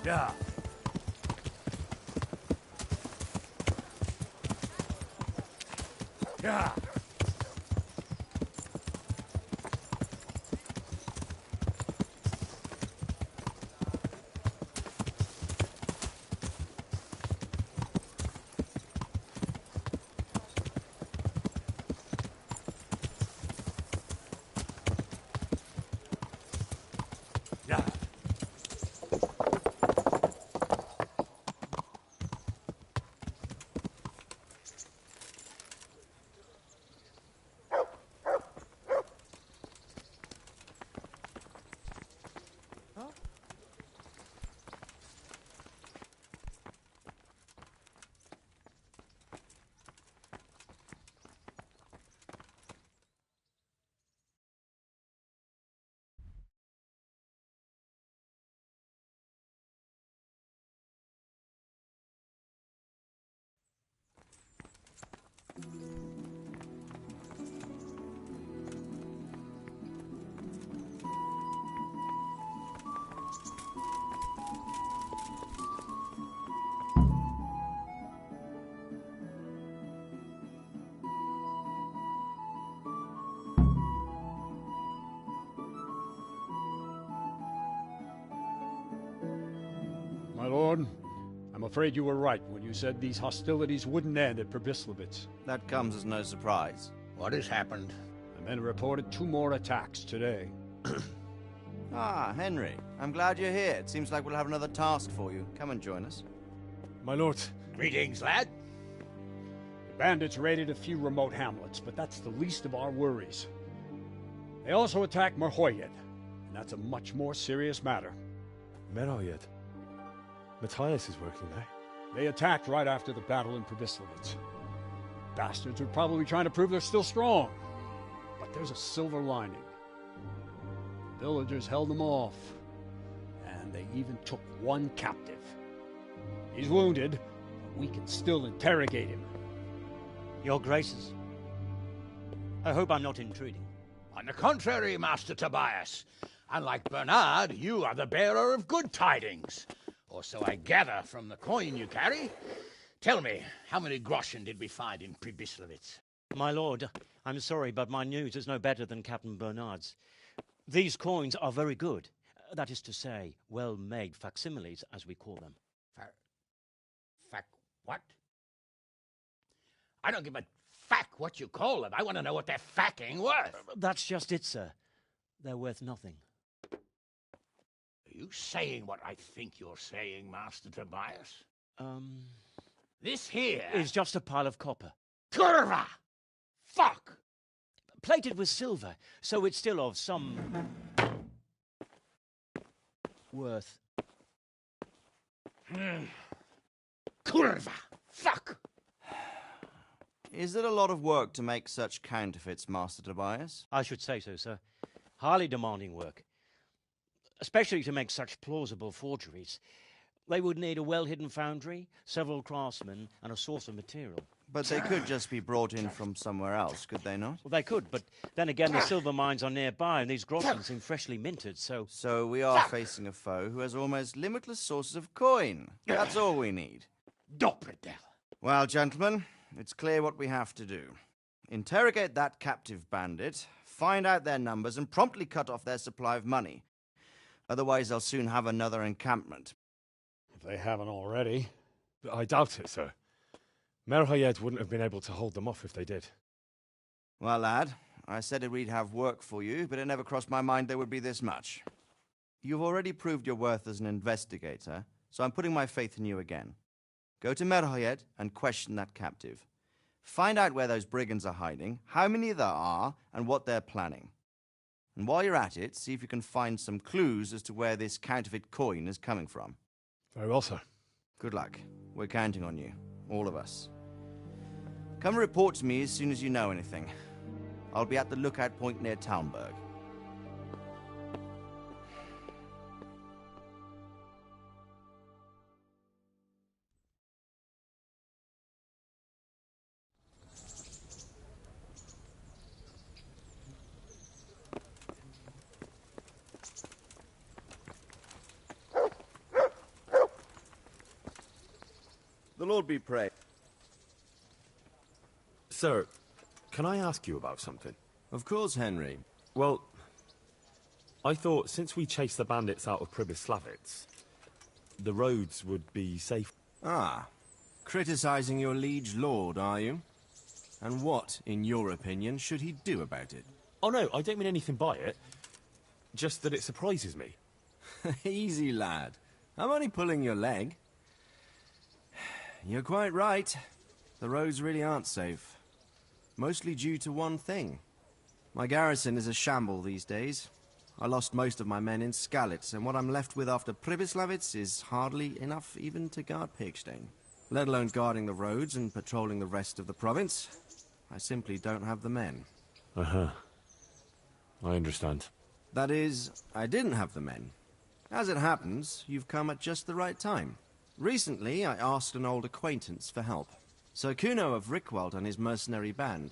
Yeah. Yeah. Yeah. My lord, I'm afraid you were right when you said these hostilities wouldn't end at Pribyslavitz. That comes as no surprise. What has happened? The men reported 2 more attacks today. Ah, Henry. I'm glad you're here. It seems like we'll have another task for you. Come and join us. My lord. Greetings, lad. The bandits raided a few remote hamlets, but that's the least of our worries. They also attacked Merhoyed, and that's a much more serious matter. Merhoyed. Matthias is working there. They attacked right after the battle in Pribyslavitz. Bastards are probably trying to prove they're still strong. But there's a silver lining. The villagers held them off, and they even took 1 captive. He's wounded, but we can still interrogate him. Your Graces, I hope I'm not intruding. On the contrary, Master Tobias. Unlike Bernard, you are the bearer of good tidings. Or so I gather from the coin you carry. Tell me, how many groschen did we find in Pribyslavitz? My lord, I'm sorry, but my news is no better than Captain Bernard's. These coins are very good. That is to say, well-made facsimiles, as we call them. What? I don't give a what you call them. I want to know what they're facking worth. That's just it, sir. They're worth nothing. Are you saying what I think you're saying, Master Tobias? This here is just a pile of copper. Kurva! Fuck! Plated with silver, so it's still of some worth. Kurva! Fuck! Is it a lot of work to make such counterfeits, Master Tobias? I should say so, sir. Highly demanding work. Especially to make such plausible forgeries. They would need a well-hidden foundry, several craftsmen, and a source of material. But they could just be brought in from somewhere else, could they not? Well, they could, but then again, the silver mines are nearby, and these groschen seem freshly minted, so... So we are facing a foe who has almost limitless sources of coin. That's all we need. Doppelder. Well, gentlemen, it's clear what we have to do. Interrogate that captive bandit, find out their numbers, and promptly cut off their supply of money. Otherwise, they'll soon have another encampment. If they haven't already. I doubt it, sir. Merhoyed wouldn't have been able to hold them off if they did. Well, lad, I said we'd have work for you, but it never crossed my mind there would be this much. You've already proved your worth as an investigator, so I'm putting my faith in you again. Go to Merhoyed and question that captive. Find out where those brigands are hiding, how many there are, and what they're planning. And while you're at it, see if you can find some clues as to where this counterfeit coin is coming from. Very well, sir. Good luck. We're counting on you. All of us. Come report to me as soon as you know anything. I'll be at the lookout point near Talmberg. The Lord be praised. Sir, can I ask you about something? Of course, Henry. Well, I thought since we chased the bandits out of Pribyslavitz, the roads would be safe. Ah, criticizing your liege lord, are you? And what, in your opinion, should he do about it? Oh no, I don't mean anything by it. Just that it surprises me. Easy, lad. I'm only pulling your leg. You're quite right. The roads really aren't safe. Mostly due to one thing. My garrison is a shamble these days. I lost most of my men in Skalitz, and what I'm left with after Pribyslavitz is hardly enough even to guard Pigstein. Let alone guarding the roads and patrolling the rest of the province. I simply don't have the men. Uh-huh. I understand. That is, I didn't have the men. As it happens, you've come at just the right time. Recently, I asked an old acquaintance for help. Sir Kuno of Rickwald and his mercenary band.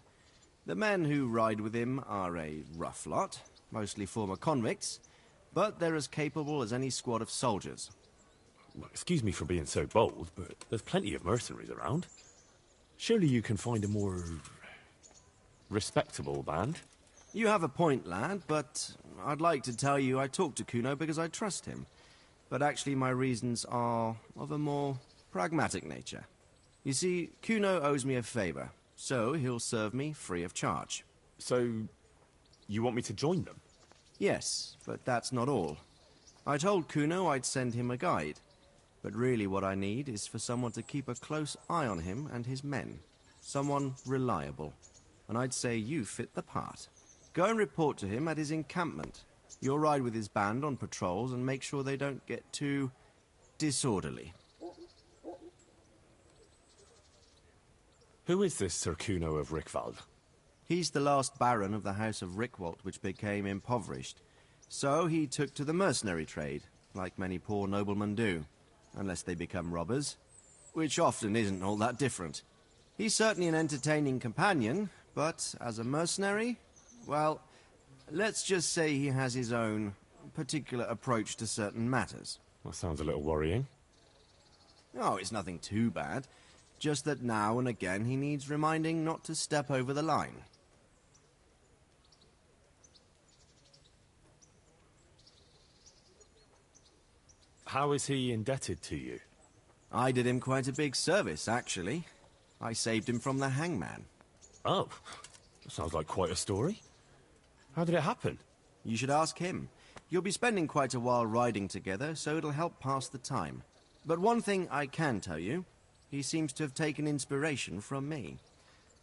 The men who ride with him are a rough lot, mostly former convicts, but they're as capable as any squad of soldiers. Well, excuse me for being so bold, but there's plenty of mercenaries around. Surely you can find a more respectable band? You have a point, lad, but I'd like to tell you I talked to Kuno because I trust him. But actually my reasons are of a more pragmatic nature. You see, Kuno owes me a favor, so he'll serve me free of charge. So, you want me to join them? Yes, but that's not all. I told Kuno I'd send him a guide, but really what I need is for someone to keep a close eye on him and his men. Someone reliable. And I'd say you fit the part. Go and report to him at his encampment. You'll ride with his band on patrols and make sure they don't get too disorderly. Who is this Sir Kuno of Rickwald? He's the last baron of the House of Rickwald, which became impoverished. So he took to the mercenary trade, like many poor noblemen do, unless they become robbers, which often isn't all that different. He's certainly an entertaining companion, but as a mercenary, well, let's just say he has his own particular approach to certain matters. That sounds a little worrying. Oh, it's nothing too bad. Just that now and again he needs reminding not to step over the line. How is he indebted to you? I did him quite a big service, actually. I saved him from the hangman. Oh, that sounds like quite a story. How did it happen? You should ask him. You'll be spending quite a while riding together, so it'll help pass the time. But one thing I can tell you, he seems to have taken inspiration from me.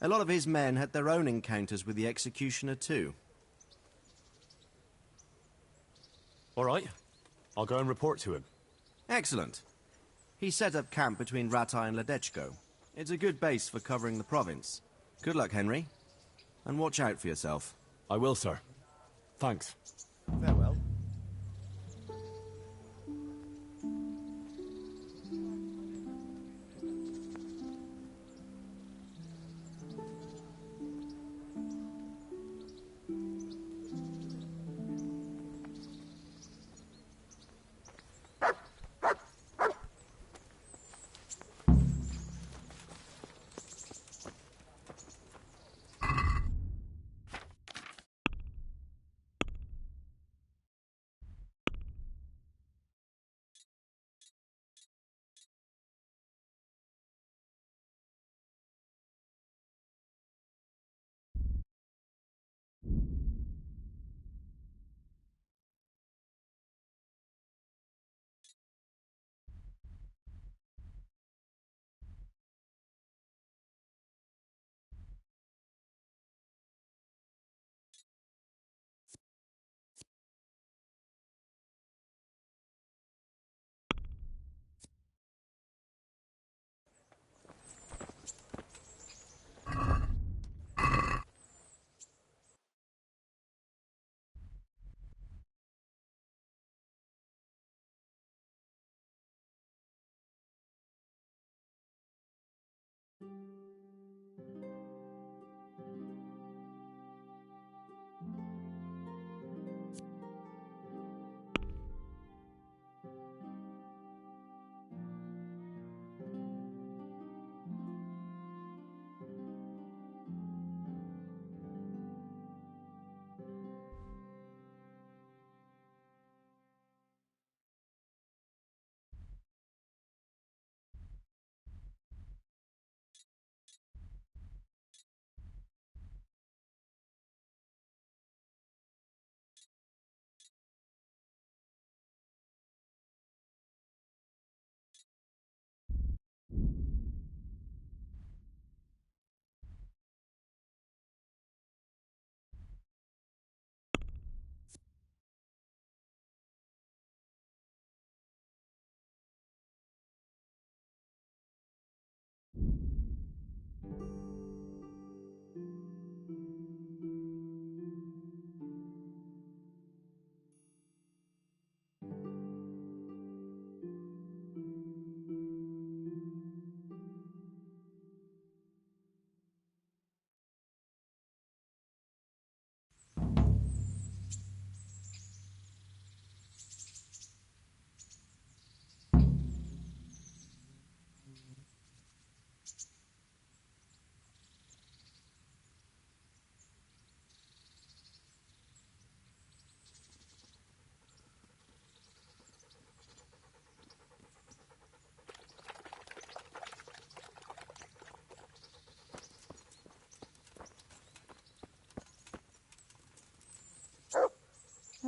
A lot of his men had their own encounters with the executioner too. All right, I'll go and report to him. Excellent. He set up camp between Ratai and Ledechko. It's a good base for covering the province. Good luck, Henry. And watch out for yourself. I will, sir. Thanks. Farewell.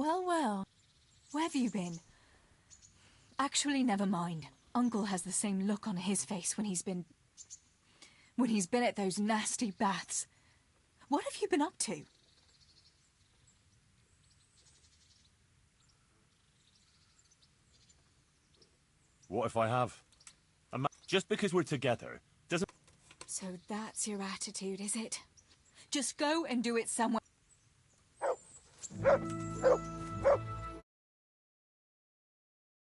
Well, well. Where have you been? Actually, never mind. Uncle has the same look on his face when he's been at those nasty baths. What have you been up to? What if I have? Just because we're together doesn't... So that's your attitude, is it? Just go and do it somewhere.